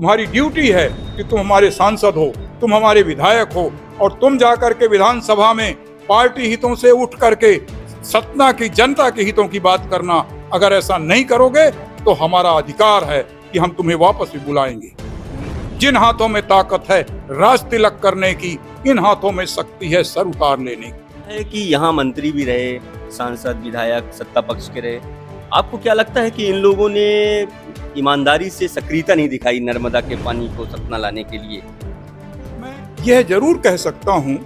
तुम्हारी ड्यूटी है कि तुम हमारे सांसद हो, तुम हमारे विधायक हो, और तुम जाकर के विधानसभा में पार्टी हितों से उठ करके सतना की जनता के हितों की बात करना। अगर ऐसा नहीं करोगे तो हमारा अधिकार है कि हम तुम्हें वापस भी बुलाएंगे। जिन हाथों में ताकत है राज तिलक करने की, इन हाथों में शक्ति है सर उतार लेने की। है कि यहाँ मंत्री भी रहे, सांसद, विधायक, सत्ता पक्ष के रहे, आपको क्या लगता है कि इन लोगों ने ईमानदारी से सक्रियता नहीं दिखाई नर्मदा के पानी को सतना लाने के लिए? मैं यह जरूर कह सकता हूँ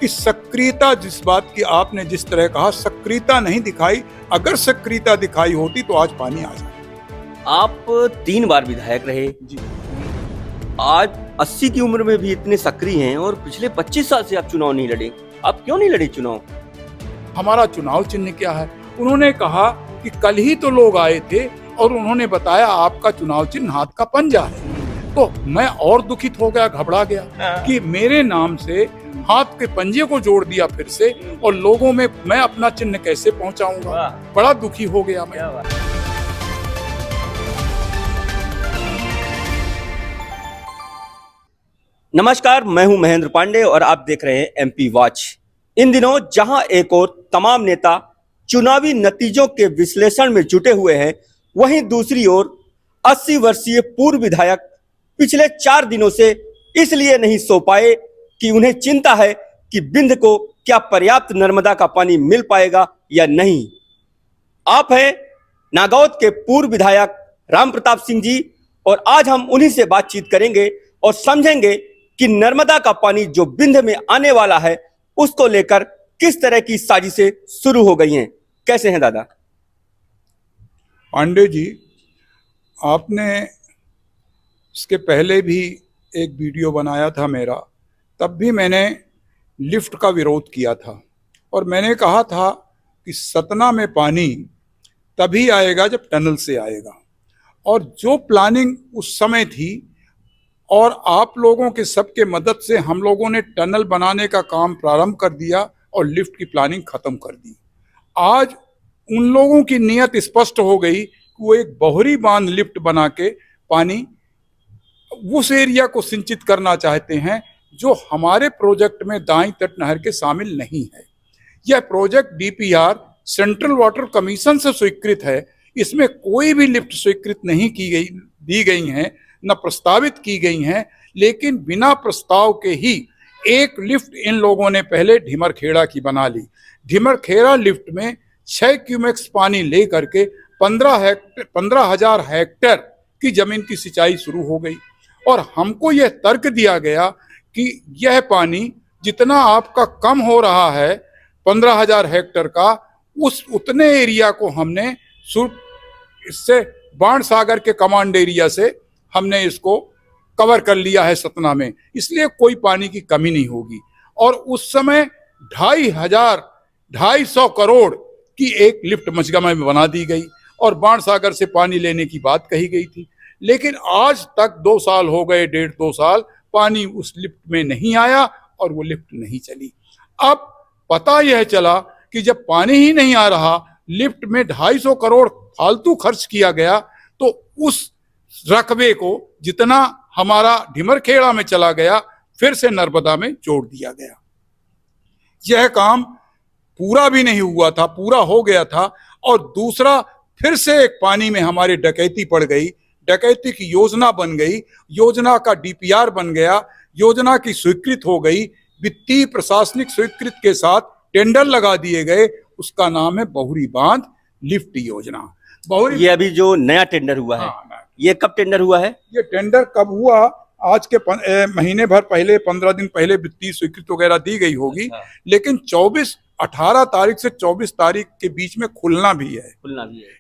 कि सक्रियता, जिस बात की आपने जिस तरह कहा, सक्रियता नहीं दिखाई। अगर सक्रियता दिखाई होती तो आज पानी आ जाता। आप 3 बार विधायक रहे जी। आज 80 की उम्र में भी इतने सक्रिय हैं और पिछले 25 साल से आप चुनाव नहीं लड़े। आप क्यों नहीं लड़े चुनाव? हमारा चुनाव चिन्ह क्या है? उन्होंने कहा कि कल ही तो लोग आए थे और उन्होंने बताया आपका चुनाव चिन्ह हाथ का पंजा है। तो मैं और दुखित हो गया, घबरा गया कि मेरे नाम से हाथ के पंजे को जोड़ दिया फिर से, और लोगों में मैं अपना चिन्ह कैसे पहुंचाऊंगा। बड़ा दुखी हो गया मैं। नमस्कार, मैं हूं महेंद्र पांडे और आप देख रहे हैं एमपी वॉच। इन दिनों जहां एक और तमाम नेता चुनावी नतीजों के विश्लेषण में जुटे हुए हैं, वहीं दूसरी ओर 80 वर्षीय पूर्व विधायक पिछले 4 दिनों से इसलिए नहीं सो पाए कि उन्हें चिंता है कि बिंद को क्या पर्याप्त नर्मदा का पानी मिल पाएगा या नहीं। आप हैं नागौद के पूर्व विधायक राम प्रताप सिंह जी, और आज हम उन्हीं से बातचीत करेंगे और समझेंगे कि नर्मदा का पानी जो बिंद में आने वाला है उसको लेकर किस तरह की साजिशें शुरू हो गई हैं। कैसे हैं दादा? पांडे जी, आपने इसके पहले भी एक वीडियो बनाया था मेरा, तब भी मैंने लिफ्ट का विरोध किया था और मैंने कहा था कि सतना में पानी तभी आएगा जब टनल से आएगा। और जो प्लानिंग उस समय थी और आप लोगों के सबके मदद से हम लोगों ने टनल बनाने का काम प्रारंभ कर दिया और लिफ्ट की प्लानिंग खत्म कर दी। आज उन लोगों की नीयत स्पष्ट हो गई कि वो एक बोहरी बांध लिफ्ट बना के पानी उस एरिया को सिंचित करना चाहते हैं जो हमारे प्रोजेक्ट में दाईं तट नहर के शामिल नहीं है। यह project DPR central water commission से स्वीकृत है। इसमें कोई भी लिफ्ट स्वीकृत नहीं दी गई हैं, न प्रस्तावित की गई हैं, लेकिन बिना प्रस्ताव के ही एक लिफ्ट इन लोगों ने पहले ढिमरखेड़ा की बना ली। ढिमरखेड़ा लिफ्ट में 6 क्यूमेक्स पानी ले करके 15,000 हेक्टेयर की जमीन की सिंचाई शुरू हो गई। और हमको यह तर्क दिया गया कि यह पानी जितना आपका कम हो रहा है 15,000 हेक्टेयर का, उतने एरिया को हमने इससे बाणसागर के कमांड एरिया से हमने इसको कवर कर लिया है सतना में, इसलिए कोई पानी की कमी नहीं होगी। और उस समय 250 करोड़ की एक लिफ्ट मझगमा में बना दी गई और बाणसागर से पानी लेने की बात कही गई थी। लेकिन आज तक 2 साल हो गए, 1.5-2 साल पानी उस लिफ्ट में नहीं आया और वो लिफ्ट नहीं चली। अब पता यह चला कि जब पानी ही नहीं आ रहा, लिफ्ट में 250 करोड़ फालतू खर्च किया गया, तो उस रकबे को जितना हमारा ढिमरखेड़ा में चला गया फिर से नर्मदा में जोड़ दिया गया। यह काम पूरा भी नहीं हुआ था, पूरा हो गया था। और दूसरा, फिर से एक पानी में हमारी डकैती पड़ गई। डकैती की योजना बन गई, योजना का डीपीआर बन गया, योजना की स्वीकृत हो गई, वित्तीय प्रशासनिक स्वीकृत के साथ टेंडर लगा दिए गए। उसका नाम है बोहरी बांध लिफ्ट योजना। ये अभी जो नया टेंडर हुआ है, ये कब टेंडर हुआ है? ये टेंडर कब हुआ? आज के महीने भर पहले, 15 दिन पहले वित्तीय स्वीकृति वगैरह दी गई होगी। लेकिन 18 तारीख से 24 तारीख के बीच में खुलना भी है।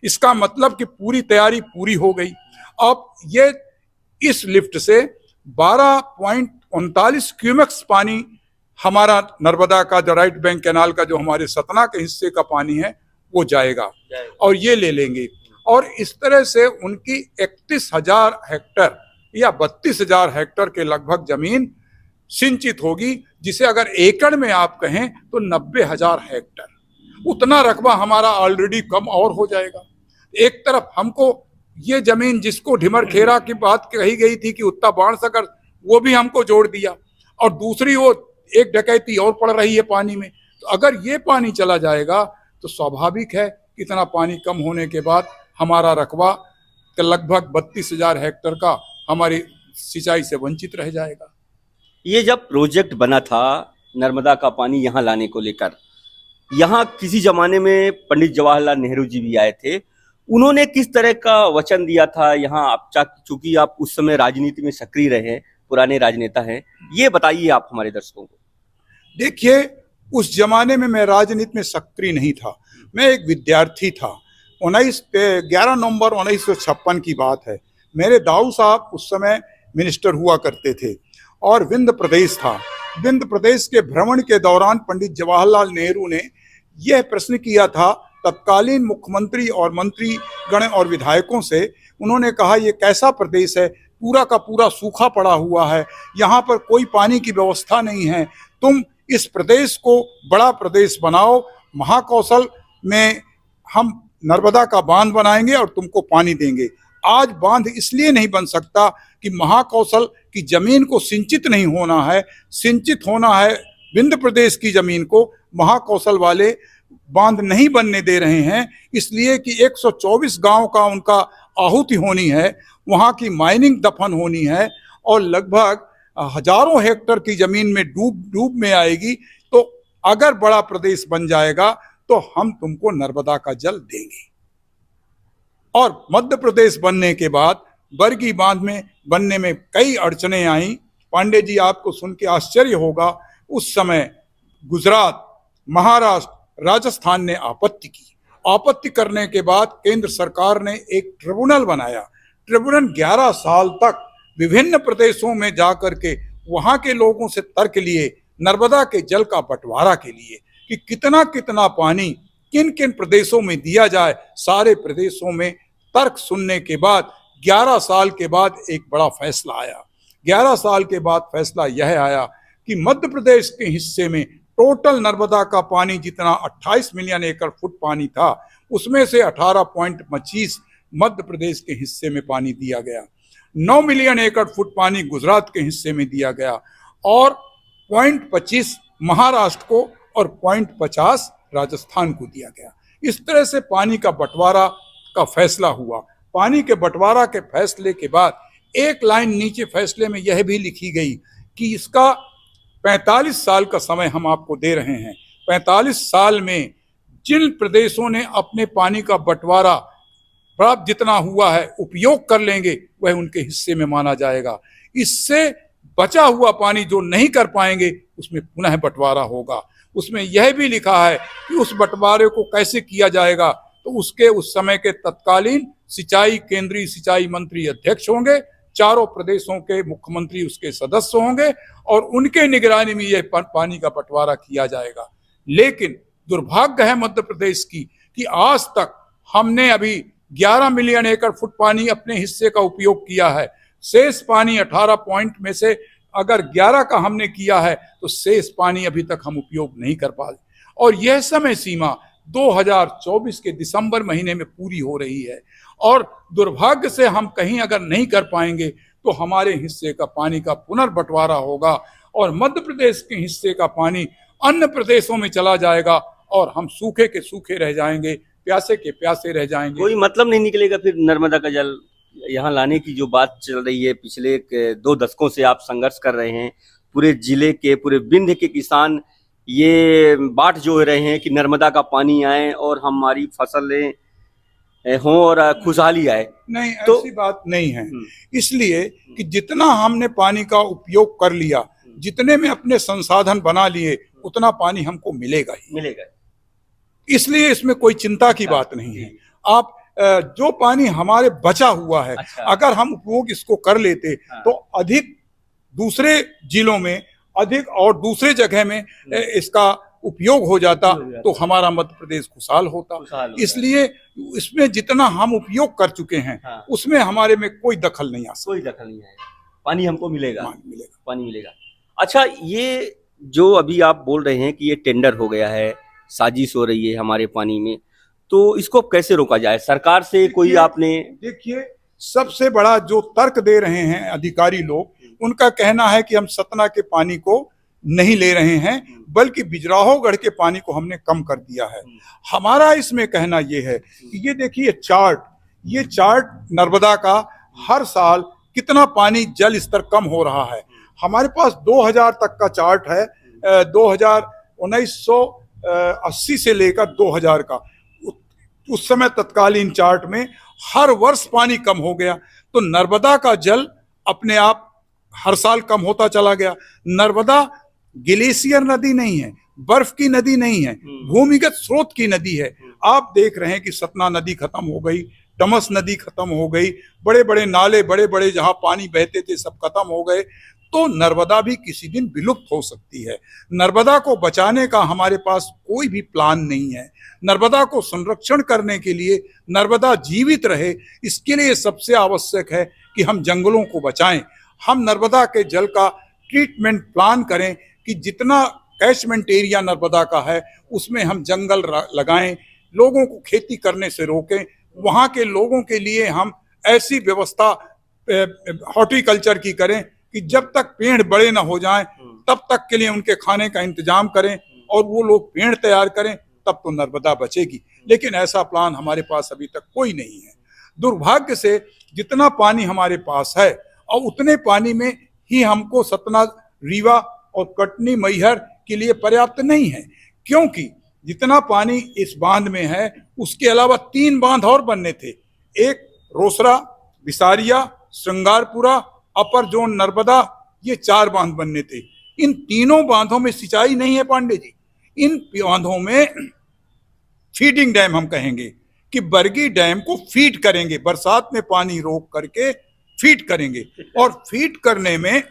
इसका मतलब कि पूरी तैयारी पूरी हो गई। अब ये इस लिफ्ट से 12.39 क्यूमेक्स पानी हमारा नर्मदा का, जो राइट बैंक कैनाल का, जो हमारे सतना के हिस्से का पानी है, वो जाएगा और ये ले लेंगे। और इस तरह से उनकी 31,000 हेक्टेयर या 32,000 हेक्टेयर के लगभग जमीन सिंचित होगी, जिसे अगर एकड़ में आप कहें तो 90,000 हेक्टेयर। उतना रकबा हमारा ऑलरेडी कम और हो जाएगा। एक तरफ हमको ये जमीन जिसको ढिमरखेरा की बात कही गई थी कि उत्ता बाणसागर, वो भी हमको जोड़ दिया। और दूसरी ओर एक डकैती और पड़ रही है पानी में। तो अगर ये पानी चला जाएगा तो स्वाभाविक है इतना पानी कम होने के बाद हमारा रकबा लगभग 32,000 हेक्टेयर का हमारी सिंचाई से वंचित रह जाएगा। ये जब प्रोजेक्ट बना था नर्मदा का पानी यहाँ लाने को लेकर, यहाँ किसी जमाने में पंडित जवाहरलाल नेहरू जी भी आए थे। उन्होंने किस तरह का वचन दिया था यहाँ? आप चूंकि आप उस समय राजनीति में सक्रिय रहे हैं, पुराने राजनेता हैं, ये बताइए आप हमारे दर्शकों को। देखिए, उस जमाने में मैं राजनीति में सक्रिय नहीं था, मैं एक विद्यार्थी था। 11 नवंबर 1956 की बात है। मेरे दाऊ साहब उस समय मिनिस्टर हुआ करते थे और विंध्य प्रदेश था। विंध्य प्रदेश के भ्रमण के दौरान पंडित जवाहरलाल नेहरू ने यह प्रश्न किया था तत्कालीन मुख्यमंत्री और मंत्री गण और विधायकों से। उन्होंने कहा, ये कैसा प्रदेश है, पूरा का पूरा सूखा पड़ा हुआ है, यहाँ पर कोई पानी की व्यवस्था नहीं है, तुम इस प्रदेश को बड़ा प्रदेश बनाओ, महाकौशल में हम नर्मदा का बांध बनाएंगे और तुमको पानी देंगे। आज बांध इसलिए नहीं बन सकता कि महाकौशल की जमीन को सिंचित नहीं होना है, सिंचित होना है विंध्य प्रदेश की जमीन को। महाकौशल वाले बांध नहीं बनने दे रहे हैं, इसलिए कि 124 गांव का उनका आहुति होनी है, वहां की माइनिंग दफन होनी है और लगभग हजारों हेक्टेयर की जमीन में डूब में आएगी। तो अगर बड़ा प्रदेश बन जाएगा तो हम तुमको नर्मदा का जल देंगे। और मध्य प्रदेश बनने के बाद बरगी बांध में बनने में कई अड़चने आई। पांडे जी, आपको सुन के आश्चर्य होगा, उस समय गुजरात, महाराष्ट्र, राजस्थान ने आपत्ति की। आपत्ति करने के बाद केंद्र सरकार ने एक ट्रिब्यूनल बनाया। ट्रिब्यूनल 11 साल तक विभिन्न प्रदेशों में जाकर के वहां के लोगों से तर्क लिए नर्मदा के जल का बंटवारा के लिए कि कितना कितना पानी किन किन प्रदेशों में दिया जाए। सारे प्रदेशों में तर्क सुनने के बाद 11 साल के बाद एक बड़ा फैसला आया। 11 साल के बाद फैसला यह आया कि मध्य प्रदेश के हिस्से में टोटल नर्मदा का पानी जितना 28 मिलियन एकड़ फुट पानी था, उसमें से 18.25 मध्य प्रदेश के हिस्से में पानी दिया गया। 9 मिलियन एकड़ फुट पानी गुजरात के हिस्से में दिया गया और 0.25 महाराष्ट्र को और 0.50 राजस्थान को दिया गया। इस तरह से पानी का बंटवारा का फैसला हुआ। पानी के बंटवारा के फैसले के बाद एक लाइन नीचे फैसले में यह भी लिखी गई कि इसका 45 साल का समय हम आपको दे रहे हैं। 45 साल में जिन प्रदेशों ने अपने पानी का बंटवारा प्राप्त जितना हुआ है उपयोग कर लेंगे, वह उनके हिस्से में माना जाएगा। इससे बचा हुआ पानी जो नहीं कर पाएंगे उसमें पुनः बंटवारा होगा। उसमें यह भी लिखा है कि उस बंटवारे को कैसे किया जाएगा, तो उसके उस समय के तत्कालीन सिंचाई केंद्रीय सिंचाई मंत्री अध्यक्ष होंगे, चारों प्रदेशों के मुख्यमंत्री उसके सदस्य होंगे और उनके निगरानी में यह पानी का बंटवारा किया जाएगा। लेकिन दुर्भाग्य है मध्य प्रदेश की कि आज तक हमने अभी 11 मिलियन एकड़ फुट पानी अपने हिस्से का उपयोग किया है। शेष पानी 18 पॉइंट में से अगर 11 का हमने किया है तो शेष पानी अभी तक हम उपयोग नहीं कर पाए और यह समय सीमा 2024 के दिसंबर महीने में पूरी हो रही है। और दुर्भाग्य से हम कहीं अगर नहीं कर पाएंगे तो हमारे हिस्से का पानी का पुनर्बंटवारा होगा और मध्य प्रदेश के हिस्से का पानी अन्य प्रदेशों में चला जाएगा और हम सूखे के सूखे रह जाएंगे, प्यासे के प्यासे रह जाएंगे। कोई मतलब नहीं निकलेगा फिर नर्मदा का जल यहाँ लाने की जो बात चल रही है। पिछले 2 दशकों से आप संघर्ष कर रहे हैं, पूरे जिले के, पूरे विंध्य के किसान ये बाट जो रहे हैं कि नर्मदा का पानी आए और हमारी फसलें हों और खुशहाली आए। नहीं, तो ऐसी बात नहीं है। इसलिए कि जितना हमने पानी का उपयोग कर लिया, जितने में अपने संसाधन बना लिए, उतना पानी हमको मिलेगा ही मिलेगा। इसलिए इसमें कोई चिंता की बात नहीं है। आप जो पानी हमारे बचा हुआ है, अगर हम उपयोग इसको कर लेते तो अधिक दूसरे जिलों में, अधिक और दूसरे जगह में इसका उपयोग हो जाता तो हमारा मध्य प्रदेश खुशहाल होता। इसलिए इसमें जितना हम उपयोग कर चुके हैं उसमें हमारे में कोई दखल नहीं आ सकता। कोई दखल नहीं आएगा, पानी हमको मिलेगा, पानी मिलेगा। अच्छा, ये जो अभी आप बोल रहे हैं कि ये टेंडर हो गया है, साजिश हो रही है हमारे पानी में, तो इसको कैसे रोका जाए? सरकार से कोई देखिए- आपने देखिए, सबसे बड़ा जो तर्क दे रहे हैं अधिकारी लोग, उनका कहना है कि हम सतना के पानी को नहीं ले रहे हैं, बल्कि बिजराहोगढ़ के पानी को हमने कम कर दिया है। हमारा इसमें कहना यह है कि ये देखिए ये चार्ट नर्मदा का हर साल कितना पानी जल स्तर कम हो रहा है। हमारे पास 2000 तक का चार्ट है, 1980 से लेकर 2000 का। उस समय तत्कालीन चार्ट में हर वर्ष पानी कम हो गया, तो नर्मदा का जल अपने आप हर साल कम होता चला गया। नर्मदा ग्लेशियर नदी नहीं है, बर्फ की नदी नहीं है, भूमिगत स्रोत की नदी है। आप देख रहे हैं कि सतना नदी खत्म हो गई, तमस नदी खत्म हो गई, बड़े बड़े नाले, बड़े बड़े जहां पानी बहते थे सब खत्म हो गए। तो नर्मदा भी किसी दिन विलुप्त हो सकती है। नर्मदा को बचाने का हमारे पास कोई भी प्लान नहीं है। नर्मदा को संरक्षण करने के लिए, नर्मदा जीवित रहे, इसके लिए सबसे आवश्यक है कि हम जंगलों को बचाएं। हम नर्मदा के जल का ट्रीटमेंट प्लान करें कि जितना कैचमेंट एरिया नर्मदा का है उसमें हम जंगल लगाएं, लोगों को खेती करने से रोकें। वहाँ के लोगों के लिए हम ऐसी व्यवस्था हॉर्टिकल्चर की करें कि जब तक पेड़ बड़े ना हो जाएं तब तक के लिए उनके खाने का इंतजाम करें, और वो लोग पेड़ तैयार करें, तब तो नर्मदा बचेगी। लेकिन ऐसा प्लान हमारे पास अभी तक कोई नहीं है। दुर्भाग्य से जितना पानी हमारे पास है और उतने पानी में ही हमको सतना, रीवा और कटनी, मैहर के लिए पर्याप्त नहीं है, क्योंकि जितना पानी इस बांध में है उसके अलावा 3 बांध और बनने थे। एक रोसड़ा, बिसारिया, श्रृंगारपुरा, अपर जोन नर्मदा, ये 4 बांध बनने थे। इन तीनों बांधों में सिंचाई नहीं है पांडे जी। इन बांधों में फीडिंग डैम हम कहेंगे कि बरगी डैम को फीड करेंगे, बरसात में पानी रोक करके फीड करेंगे, और फीड करने में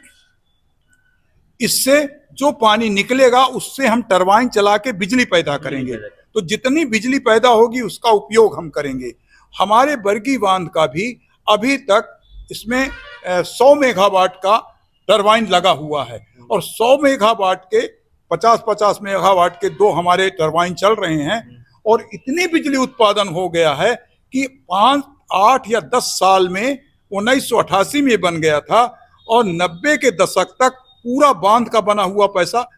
इससे जो पानी निकलेगा उससे हम टरबाइन चला के बिजली पैदा करेंगे। तो जितनी बिजली पैदा होगी उसका उपयोग हम करेंगे। हमारे बरगी बांध का भी अभी तक इसमें 100 मेगावाट का टरबाइन लगा हुआ है, और 100 मेगावाट के 50-50 मेगावाट के 2 हमारे टरबाइन चल रहे हैं, और इतनी बिजली उत्पादन हो गया है कि 5, 8 या 10 साल में 1988 में बन गया था, और 90 के दशक तक पूरा बांध का बना हुआ पैसा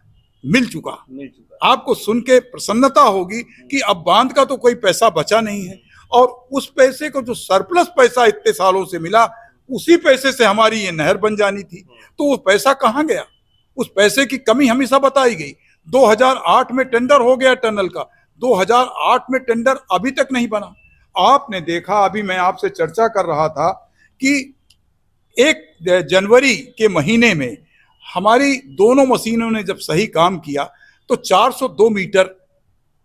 मिल चुका। आपको सुन के प्रसन्नता होगी कि अब बांध का तो कोई पैसा बचा नहीं है, और उस पैसे को जो सरप्लस पैसा इतने सालों से मिला, उसी पैसे से हमारी ये नहर बन जानी थी। तो वो पैसा कहाँ गया? उस पैसे की कमी हमेशा बताई गई। 2008 में टेंडर हो गया टनल का, 2008 में टेंडर अभी तक नहीं बना। आपने देखा, अभी मैं आपसे चर्चा कर रहा था कि 1 जनवरी के महीने में हमारी दोनों मशीनों ने जब सही काम किया तो 402 मीटर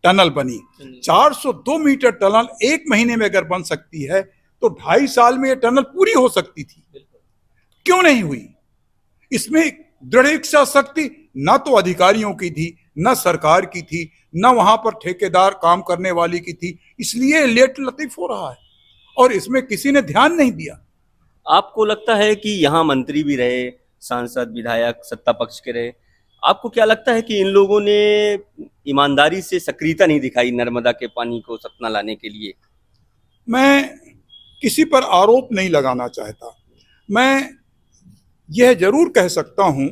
टनल बनी। 402 मीटर टनल 1 महीने में अगर बन सकती है तो 2.5 साल में ये टनल पूरी हो सकती थी। क्यों नहीं हुई? इसमें दृढ़ इच्छा शक्ति ना तो अधिकारियों की थी, ना सरकार की थी, ना वहां पर ठेकेदार काम करने वाली की थी। इसलिए लेट लतीफ हो रहा है, और इसमें किसी ने ध्यान नहीं दिया। आपको लगता है कि यहाँ मंत्री भी रहे, सांसद, विधायक, सत्ता पक्ष के रहे, आपको क्या लगता है कि इन लोगों ने ईमानदारी से सक्रियता नहीं दिखाई नर्मदा के पानी को सतना लाने के लिए? मैं किसी पर आरोप नहीं लगाना चाहता। मैं यह जरूर कह सकता हूं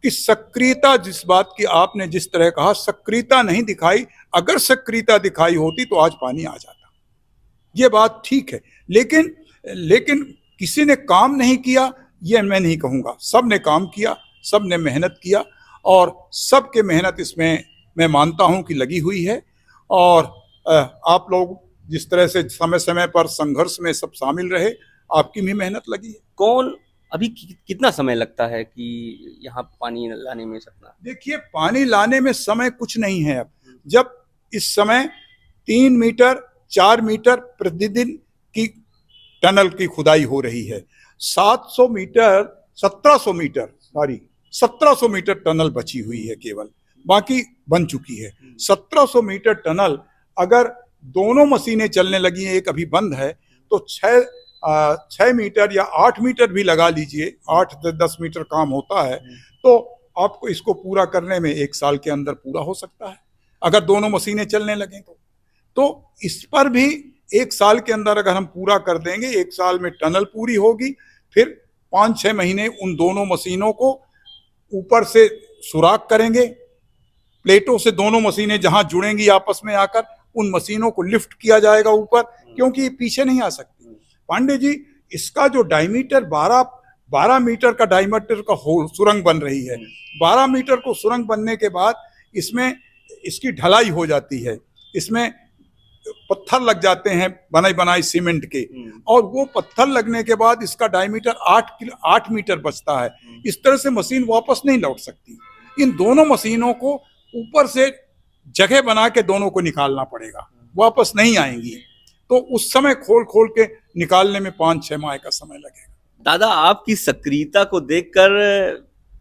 कि सक्रियता, जिस बात की आपने जिस तरह कहा, सक्रियता नहीं दिखाई। अगर सक्रियता दिखाई होती तो आज पानी आ जाता, ये बात ठीक है। लेकिन किसी ने काम नहीं किया ये मैं नहीं कहूँगा। सब ने काम किया, सब ने मेहनत किया, और सबके मेहनत इसमें मैं मानता हूं कि लगी हुई है। और आप लोग जिस तरह से समय समय पर संघर्ष में सब शामिल रहे, आपकी भी मेहनत लगी है। कौन अभी कितना समय लगता है कि यहाँ पानी लाने में सतना? देखिए, पानी लाने में समय कुछ नहीं है। अब जब इस समय 3 मीटर 4 मीटर प्रतिदिन की टनल की खुदाई हो रही है। 1700 मीटर टनल बची हुई है केवल, बाकी बन चुकी है। 1700 मीटर टनल अगर दोनों मशीनें चलने लगी हैं, एक अभी बंद है, तो 6 मीटर या 8 मीटर भी लगा लीजिए, 8-10 मीटर काम होता है, तो आपको इसको पूरा करने में 1 साल के अंदर पूरा हो सकता है, अगर दोनों मशीनें चलने लगें तो इस पर भी 1 साल के अंदर अगर हम पूरा कर देंगे, 1 साल में टनल पूरी होगी, फिर 5-6 महीने उन दोनों मशीनों को ऊपर से सुराख करेंगे, प्लेटों से दोनों मशीनें जहां जुड़ेंगी आपस में आकर उन मशीनों को लिफ्ट किया जाएगा ऊपर, क्योंकि ये पीछे नहीं आ सकती। पांडे जी, इसका जो डायमीटर 12 मीटर का डायमीटर का सुरंग बन रही है। 12 मीटर को सुरंग बनने के बाद इसमें इसकी ढलाई हो जाती है, इसमें पत्थर लग जाते हैं बनाई बनाई सीमेंट के, और वो पत्थर लगने के बाद इसका डायमीटर 8 मीटर बचता है। इस तरह से मशीन वापस नहीं लौट सकती। इन दोनों मशीनों को ऊपर से जगह बना के दोनों को निकालना पड़ेगा, वापस नहीं आएंगी। तो उस समय खोल खोल के निकालने में 5-6 माह का समय लगेगा। दादा, आपकी सक्रियता को देखकर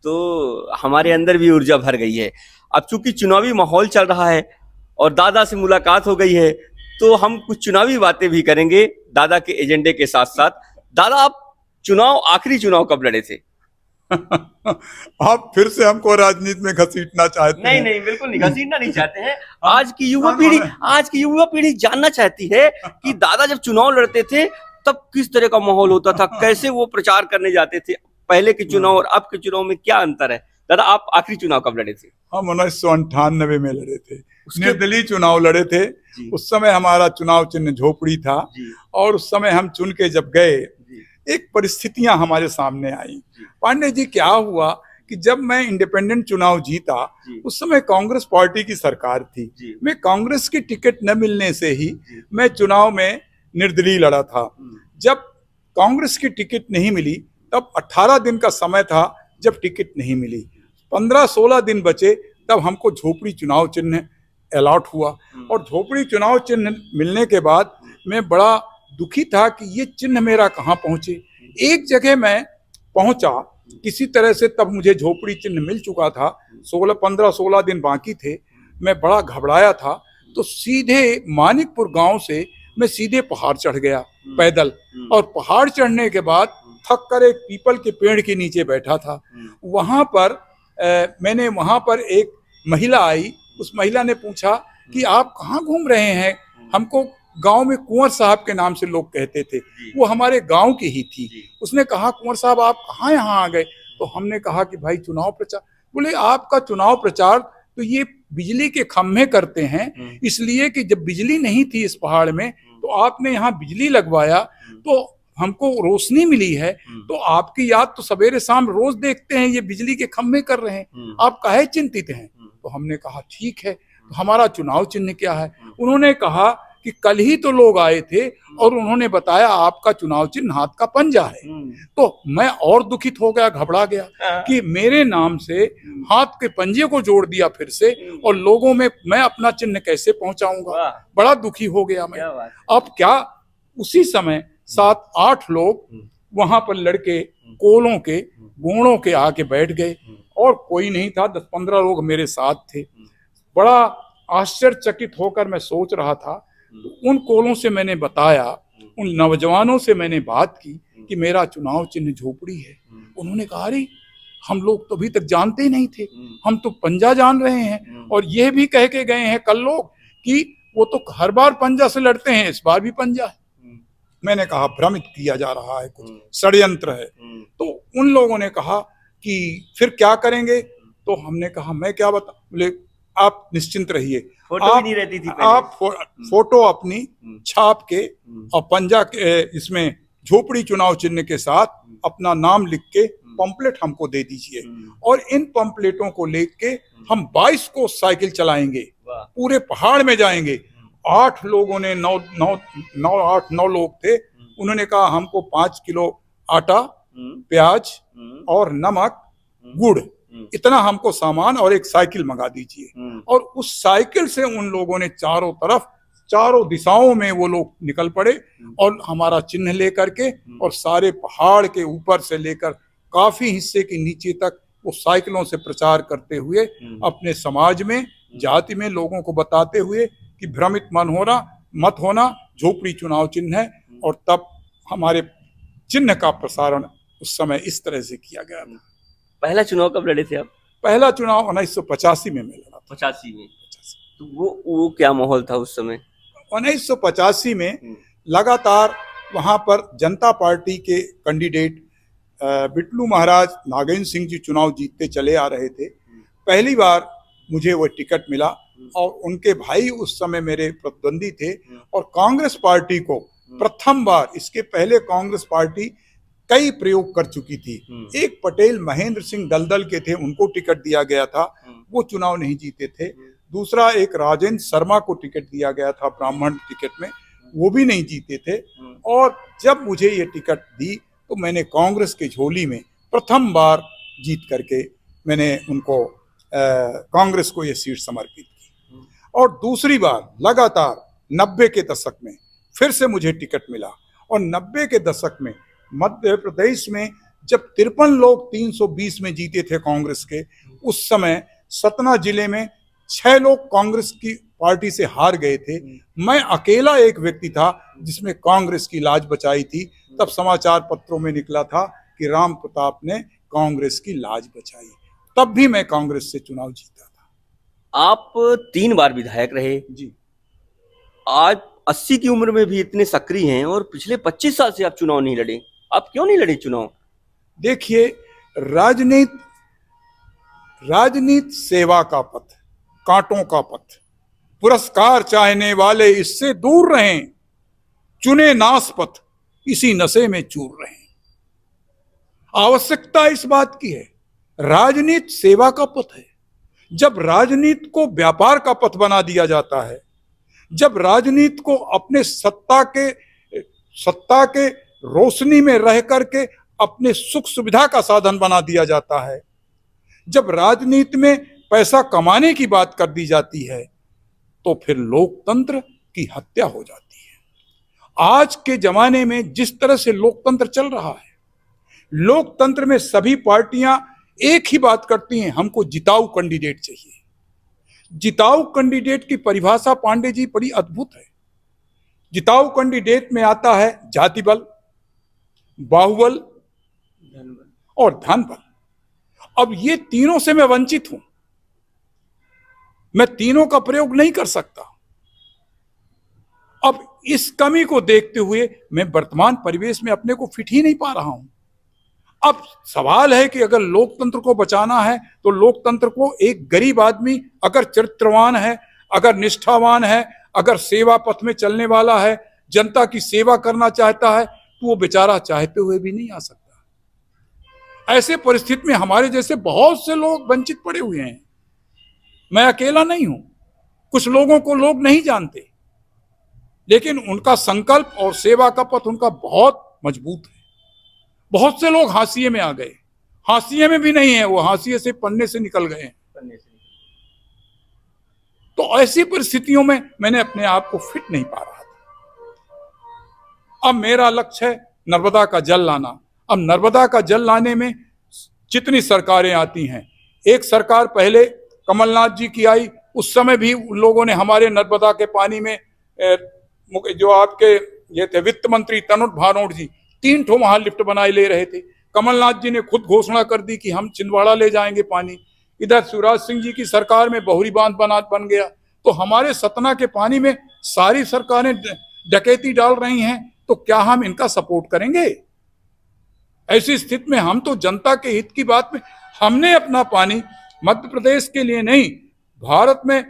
तो हमारे अंदर भी ऊर्जा भर गई है। अब चूंकि चुनावी माहौल चल रहा है और दादा से मुलाकात हो गई है, तो हम कुछ चुनावी बातें भी करेंगे दादा के एजेंडे के साथ साथ। दादा, आप आखिरी चुनाव कब लड़े थे? आप फिर से हमको राजनीति में घसीटना चाहते हैं? नहीं, बिल्कुल नहीं, घसीटना नहीं चाहते हैं। आज की युवा पीढ़ी जानना चाहती है कि दादा जब चुनाव लड़ते थे तब किस तरह का माहौल होता था, कैसे वो प्रचार करने जाते थे, पहले के चुनाव और अब के चुनाव में क्या अंतर है? दादा, आप आखिरी चुनाव कब लड़े थे? हम 1998 में लड़े थे, निर्दलीय चुनाव लड़े थे। उस समय हमारा चुनाव चिन्ह झोपड़ी था, और उस समय हम चुन के जब गए, एक परिस्थितियां हमारे सामने आई। पांडे जी, क्या हुआ कि जब मैं इंडिपेंडेंट चुनाव जीता, उस समय कांग्रेस पार्टी की सरकार थी। मैं कांग्रेस की टिकट न मिलने से ही मैं चुनाव में निर्दलीय लड़ा था। जब कांग्रेस की टिकट नहीं मिली, तब 18 दिन का समय था जब टिकट नहीं मिली, 15-16 दिन बचे, तब हमको झोपड़ी चुनाव चिन्ह अलॉट हुआ। और झोपड़ी चुनाव चिन्ह मिलने के बाद मैं बड़ा दुखी था कि ये चिन्ह मेरा कहाँ पहुंचे। एक जगह मैं पहुंचा किसी तरह से, तब मुझे झोपड़ी चिन्ह मिल चुका था, 15-16 दिन बाकी थे। मैं बड़ा घबराया था, तो सीधे मानिकपुर गांव से मैं सीधे पहाड़ चढ़ गया पैदल, और पहाड़ चढ़ने के बाद थक कर एक पीपल के पेड़ के नीचे बैठा था। वहां पर वहां पर एक महिला आई। उस महिला ने पूछा कि आप कहाँ घूम रहे हैं? हमको गांव में कुंवर साहब के नाम से लोग कहते थे, वो हमारे गांव की ही थी। उसने कहा, कुंवर साहब आप कहाँ यहाँ आ गए? तो हमने कहा कि भाई चुनाव प्रचार। बोले, आपका चुनाव प्रचार तो ये बिजली के खम्भे करते हैं, इसलिए कि जब बिजली नहीं थी इस पहाड़ में, तो आपने यहाँ बिजली लगवाया, तो हमको रोशनी मिली है। तो आपकी याद तो सवेरे शाम रोज देखते हैं, ये बिजली के खम्भे कर रहे हैं, आप काहे चिंतित हैं? तो हमने कहा ठीक है, तो हमारा चुनाव चिन्ह क्या है? उन्होंने कहा कि कल ही तो लोग आए थे और उन्होंने बताया आपका चुनाव चिन्ह हाथ का पंजा है। तो मैं और दुखित हो गया, घबरा गया कि मेरे नाम से हाथ के पंजे को जोड़ दिया फिर से, और लोगों में मैं अपना चिन्ह कैसे पहुंचाऊंगा। बड़ा दुखी हो गया मैं। अब क्या, उसी समय 7-8 लोग वहां पर लड़के कोलों के गोणों के आके बैठ गए, और कोई नहीं था, 10-15 लोग मेरे साथ थे। बड़ा आश्चर्यचकित होकर मैं सोच रहा था। तो उन कोलों से मैंने बताया, उन नौजवानों से मैंने बात की कि मेरा चुनाव चिन्ह झोपड़ी है। उन्होंने कहा, अरे हम लोग तो अभी तक जानते ही नहीं थे, हम तो पंजा जान रहे हैं। और यह भी कह के गए हैं कल लोग कि वो तो हर बार पंजा से लड़ते हैं, इस बार भी पंजा है। मैंने कहा भ्रमित किया जा रहा है, कुछ षड्यंत्र है। तो उन लोगों ने कहा कि फिर क्या करेंगे? तो हमने कहा मैं क्या बता। बोले, आप निश्चिंत रहिए, फोटो भी नहीं रहती थी पहले। आप फोटो अपनी छाप के और पंजा के इसमें झोपड़ी चुनाव चिन्ह के साथ अपना नाम लिख के पंपलेट हमको दे दीजिए, और इन पंपलेटों को लेके हम 22 को साइकिल चलाएंगे, पूरे पहाड़ में जाएंगे। 8 लोगों ने 9 लोग थे। उन्होंने कहा हमको 5 किलो आटा, प्याज और नमक, गुड़, इतना हमको सामान और एक साइकिल मंगा दीजिए। और उस साइकिल से उन लोगों ने चारों तरफ, चारों दिशाओं में वो लोग निकल पड़े, और हमारा चिन्ह लेकर के, और सारे पहाड़ के ऊपर से लेकर काफी हिस्से के नीचे तक वो साइकिलों से प्रचार करते हुए अपने समाज में, जाति में लोगों को बताते हुए कि भ्रमित मत होना, झोपड़ी चुनाव चिन्ह है। और तब हमारे चिन्ह का प्रसारण उस समय इस तरह से किया गया था। पहला चुनाव कब लड़े थे आप? पहला चुनाव 1985 में मैं लड़ा था। 85 में। तो वो क्या माहौल था उस समय? 1985 में लगातार वहां पर जनता पार्टी के कैंडिडेट बिट्लू महाराज नागेंद्र सिंह जी चुनाव जीतते चले आ रहे थे। पहली बार मुझे वो टिकट मिला और उनके भाई उस समय मेरे प्रतिद्वंदी थे और कांग्रेस पार्टी को प्रथम बार, इसके पहले कांग्रेस पार्टी कई प्रयोग कर चुकी थी। एक पटेल महेंद्र सिंह दलदल के थे, उनको टिकट दिया गया था, वो चुनाव नहीं जीते थे। दूसरा एक राजेंद्र शर्मा को टिकट दिया गया था ब्राह्मण टिकट में, वो भी नहीं जीते थे। और जब मुझे ये टिकट दी तो मैंने कांग्रेस के झोली में प्रथम बार जीत करके मैंने उनको कांग्रेस को ये सीट समर्पित की। और दूसरी बार लगातार 90 के दशक में फिर से मुझे टिकट मिला और 90 के दशक में मध्य प्रदेश में जब 53 लोग 320 में जीते थे कांग्रेस के, उस समय सतना जिले में 6 लोग कांग्रेस की पार्टी से हार गए थे। मैं अकेला एक व्यक्ति था जिसमें कांग्रेस की लाज बचाई थी। तब समाचार पत्रों में निकला था कि राम प्रताप ने कांग्रेस की लाज बचाई। तब भी मैं कांग्रेस से चुनाव जीता था। आप 3 बार विधायक रहे जी। आज 80 की उम्र में भी इतने सक्रिय हैं और पिछले 25 साल से आप चुनाव नहीं लड़े, आप क्यों नहीं लड़े चुनाव? देखिए, राजनीति सेवा का पथ, कांटों का पथ। पुरस्कार चाहने वाले इससे दूर रहें, चुने नास पथ, इसी नशे में चूर रहें। आवश्यकता इस बात की है, राजनीति सेवा का पथ है। जब राजनीति को व्यापार का पथ बना दिया जाता है, जब राजनीति को अपने सत्ता के रोशनी में रह करके अपने सुख सुविधा का साधन बना दिया जाता है, जब राजनीति में पैसा कमाने की बात कर दी जाती है, तो फिर लोकतंत्र की हत्या हो जाती है। आज के जमाने में जिस तरह से लोकतंत्र चल रहा है, लोकतंत्र में सभी पार्टियां एक ही बात करती हैं, हमको जिताऊ कैंडिडेट चाहिए। जिताऊ कैंडिडेट की परिभाषा पांडे जी बड़ी अद्भुत है। जिताऊ कैंडिडेट में आता है जाति बल, बाहुबल और धन बल। अब ये तीनों से मैं वंचित हूं, मैं तीनों का प्रयोग नहीं कर सकता। अब इस कमी को देखते हुए मैं वर्तमान परिवेश में अपने को फिट ही नहीं पा रहा हूं। अब सवाल है कि अगर लोकतंत्र को बचाना है तो लोकतंत्र को एक गरीब आदमी अगर चरित्रवान है, अगर निष्ठावान है, अगर सेवा पथ में चलने वाला है, जनता की सेवा करना चाहता है, तो वो बेचारा चाहते हुए भी नहीं आ सकता। ऐसे परिस्थिति में हमारे जैसे बहुत से लोग वंचित पड़े हुए हैं। मैं अकेला नहीं हूं, कुछ लोगों को लोग नहीं जानते, लेकिन उनका संकल्प और सेवा का पथ उनका बहुत मजबूत है। बहुत से लोग हाशिए में आ गए, हाशिए में भी नहीं है, वो हाशिए से पन्ने से निकल गए हैं। तो ऐसी परिस्थितियों में मैंने अपने आप को फिट नहीं पा रहा था। अब मेरा लक्ष्य है नर्मदा का जल लाना। अब नर्मदा का जल लाने में जितनी सरकारें आती हैं, एक सरकार पहले कमलनाथ जी की आई, उस समय भी उन लोगों ने हमारे नर्मदा के पानी में जो आपके ये थे वित्त मंत्री तनुज भानोट जी, 3 ठो वहां लिफ्ट बनाए ले रहे थे। कमलनाथ जी ने खुद घोषणा कर दी कि हम छिंदवाड़ा ले जाएंगे पानी। इधर शिवराज सिंह जी की सरकार में बहुरी बांध बन गया। तो हमारे सतना के पानी में सारी सरकारें डकैती डाल रही हैं, तो क्या हम इनका सपोर्ट करेंगे? ऐसी स्थिति में हम तो जनता के हित की बात में, हमने अपना पानी मध्य प्रदेश के लिए नहीं, भारत में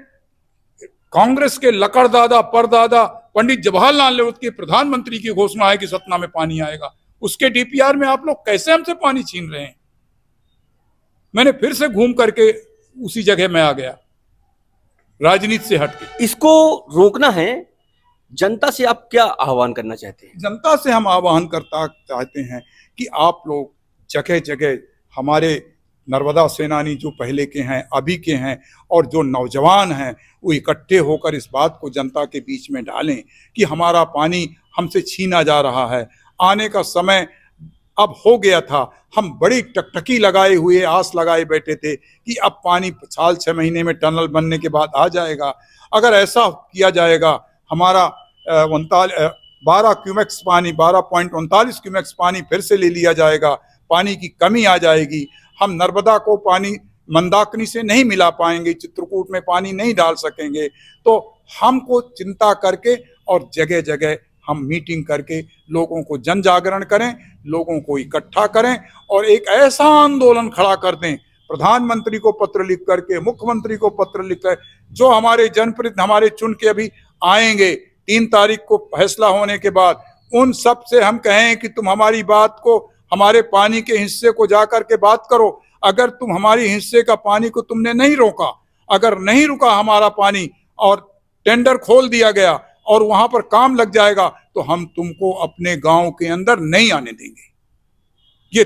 कांग्रेस के लकड़दादा परदादा पंडित जवाहरलाल नेहरू के प्रधानमंत्री की घोषणा है कि सतना में पानी आएगा। उसके डीपीआर में आप लोग कैसे हमसे पानी छीन रहे हैं? मैंने फिर से घूम करके उसी जगह में आ गया, राजनीति से हटके। इसको रोकना है, जनता से आप क्या आह्वान करना चाहते हैं? जनता से हम आह्वान करता चाहते हैं कि आप लोग जगह जगह हमारे नर्मदा सेनानी जो पहले के हैं, अभी के हैं, और जो नौजवान हैं, वो इकट्ठे होकर इस बात को जनता के बीच में डालें कि हमारा पानी हमसे छीना जा रहा है। आने का समय अब हो गया था। हम बड़ी टकटकी लगाए हुए, आस लगाए बैठे थे कि अब पानी साल 6 महीने में टनल बनने के बाद आ जाएगा। अगर ऐसा किया जाएगा, हमारा 12 क्यूमेक्स पानी, 12.39 क्यूमेक्स पानी फिर से ले लिया जाएगा, पानी की कमी आ जाएगी। हम नर्मदा को पानी मंदाकिनी से नहीं मिला पाएंगे, चित्रकूट में पानी नहीं डाल सकेंगे। तो हमको चिंता करके और जगह जगह हम मीटिंग करके लोगों को जन जागरण करें, लोगों को इकट्ठा करें और एक ऐसा आंदोलन खड़ा कर दें, प्रधानमंत्री को पत्र लिख करके, मुख्यमंत्री को पत्र लिख कर, जो हमारे जनप्रतिनिधि हमारे चुन के अभी आएंगे 3 तारीख को फैसला होने के बाद, उन सब से हम कहें कि तुम हमारी बात को, हमारे पानी के हिस्से को जाकर के बात करो। अगर तुम हमारी हिस्से का पानी को तुमने नहीं रोका, अगर नहीं रुका हमारा पानी और टेंडर खोल दिया गया और वहां पर काम लग जाएगा, तो हम तुमको अपने गांव के अंदर नहीं आने देंगे। ये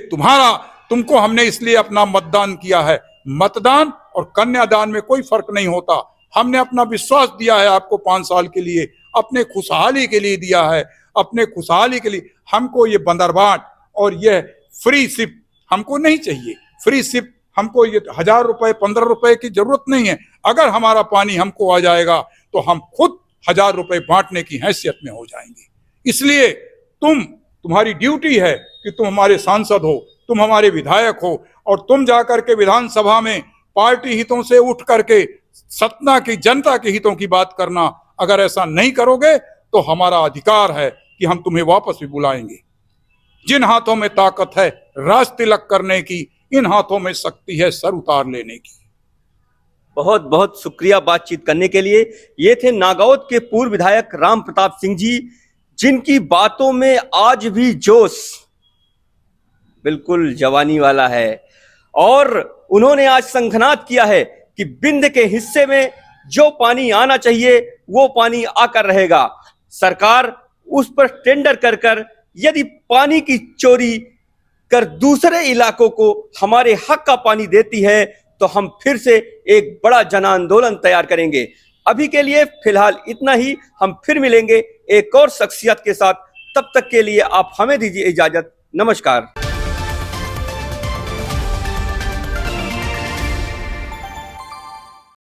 तुमको हमने इसलिए अपना मतदान किया है। मतदान और कन्यादान में कोई फर्क नहीं होता। हमने अपना विश्वास दिया है आपको 5 साल के लिए, अपने खुशहाली के लिए दिया है, अपने खुशहाली के लिए। हमको ये बंदरबाट और ये फ्री सिप हमको नहीं चाहिए। फ्री सिप हमको ये 1000 रुपए 15 रुपए की जरूरत नहीं है। अगर हमारा पानी हमको आ जाएगा तो हम खुद 1000 रुपए बांटने की हैसियत में हो जाएंगे। इसलिए तुम्हारी ड्यूटी है कि तुम हमारे सांसद हो, तुम हमारे विधायक हो और तुम जाकर के विधानसभा में पार्टी हितों से उठ करके सतना की जनता के हितों की बात करना। अगर ऐसा नहीं करोगे तो हमारा अधिकार है कि हम तुम्हें वापस भी बुलाएंगे। जिन हाथों में ताकत है राज तिलक करने की, इन हाथों में शक्ति है सर उतार लेने की। बहुत बहुत शुक्रिया बातचीत करने के लिए। ये थे नागौद के पूर्व विधायक राम प्रताप सिंह जी, जिनकी बातों में आज भी जोश बिल्कुल जवानी वाला है और उन्होंने आज शंखनाद किया है कि बिंद के हिस्से में जो पानी आना चाहिए वो पानी आकर रहेगा। सरकार उस पर टेंडर कर यदि पानी की चोरी कर दूसरे इलाकों को हमारे हक का पानी देती है तो हम फिर से एक बड़ा जन आंदोलन तैयार करेंगे। अभी के लिए फिलहाल इतना ही। हम फिर मिलेंगे एक और शख्सियत के साथ। तब तक के लिए आप हमें दीजिए इजाजत। नमस्कार।